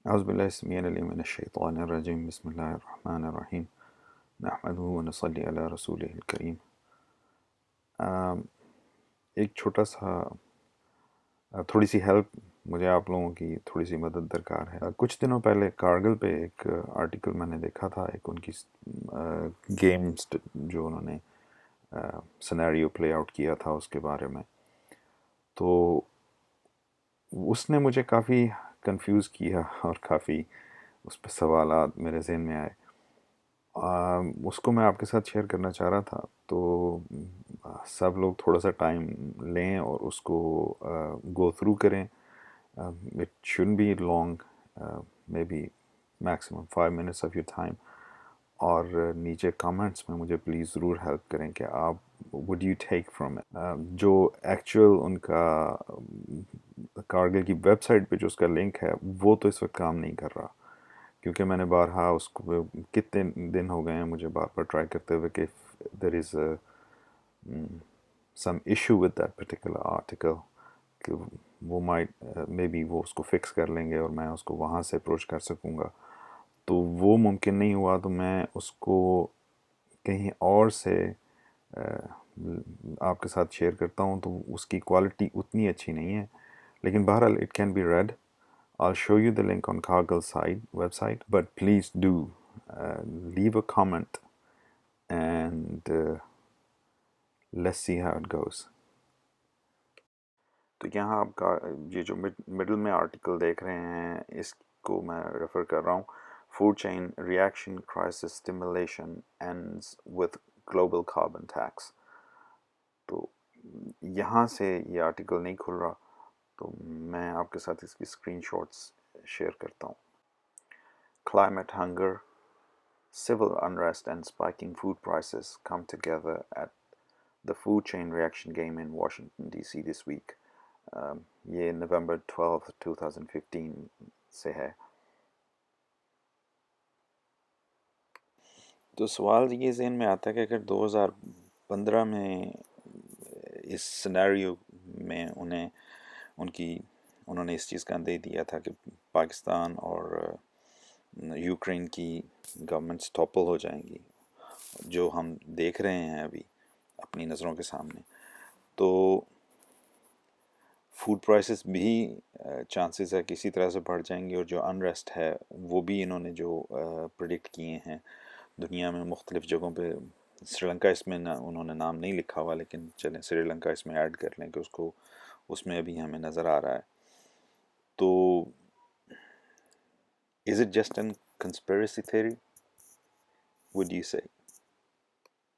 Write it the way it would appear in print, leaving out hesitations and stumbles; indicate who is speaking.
Speaker 1: أعوذ بالله السميع العليم من الشيطان الرجيم بسم الله الرحمن الرحيم نحمده ونصلي على رسوله الكريم. ایک چھوٹا سا تھوڑی سی ہیلپ، مجھے آپ لوگوں کی تھوڑی سی مدد درکار ہے. کچھ دنوں پہلے کارگل پہ ایک آرٹیکل میں نے دیکھا تھا، ایک ان کی گیمز جو انہوں نے سینیریو پلے آؤٹ کیا تھا اس کے بارے میں. تو اس نے مجھے کافی کنفیوز کیا اور کافی اس پہ سوالات میرے ذہن میں آئے. اس کو میں آپ کے ساتھ شیئر کرنا چاہ رہا تھا. تو سب لوگ تھوڑا سا ٹائم لیں اور اس کو گو تھرو کریں. It shouldn't be long, may be maximum 5 minutes of your time. اور نیچے کامنٹس میں مجھے پلیز ضرور ہیلپ کریں کہ آپ would you take from it. جو ایکچوئل ان کا کارگل کی ویب سائٹ پہ جو اس کا لنک ہے وہ تو اس وقت کام نہیں کر رہا، کیونکہ میں نے بارہا اس کو کتنے دن ہو گئے ہیں مجھے بار بار ٹرائی کرتے ہوئے کہ there is some issue with that particular article, کہ وہ مائٹ مے بی وہ اس کو فکس کر لیں گے اور میں اس کو وہاں سے اپروچ کر سکوں گا. تو وہ ممکن نہیں ہوا، تو میں اس کو کہیں اور سے آپ کے ساتھ شیئر کرتا ہوں. تو اس کی کوالٹی اتنی اچھی نہیں ہے، لیکن بہرحال it can be read. I'll show you the link on Cargill's website, but please do leave a comment and let's see how it goes. تو یہاں آپ کا یہ جو مڈل میں آرٹیکل دیکھ رہے ہیں اس کو میں ریفر کر رہا ہوں. Food chain reaction crisis stimulation ends with global carbon tax. تو یہاں سے یہ آرٹیکل نہیں کھل رہا، تو میں آپ کے ساتھ اس کی اسکرین شاٹس شیئر کرتا ہوں. Climate hunger, civil unrest and spiking food prices come together at the Food Chain Reaction Game in Washington DC this week. یہ نومبر 12 2015 سے ہے. تو سوال یہ ذہن میں آتا ہے کہ اگر 2015 میں اس سینیریو میں انہوں نے اس چیز کا اندیش دیا تھا کہ پاکستان اور یوکرین کی گورنمنٹس ٹاپل ہو جائیں گی، جو ہم دیکھ رہے ہیں ابھی اپنی نظروں کے سامنے، تو فوڈ پرائسز بھی چانسز ہے کسی طرح سے بڑھ جائیں گے. اور جو انریسٹ ہے وہ بھی انہوں نے جو پریڈکٹ کیے ہیں دنیا میں مختلف جگہوں پہ. سری لنکا اس میں انہوں نے نام نہیں لکھا ہوا، لیکن چلیں سری لنکا اس میں ایڈ کر لیں کہ اس میں ابھی ہمیں نظر آ رہا ہے. تو is it just an conspiracy theory, would you سے؟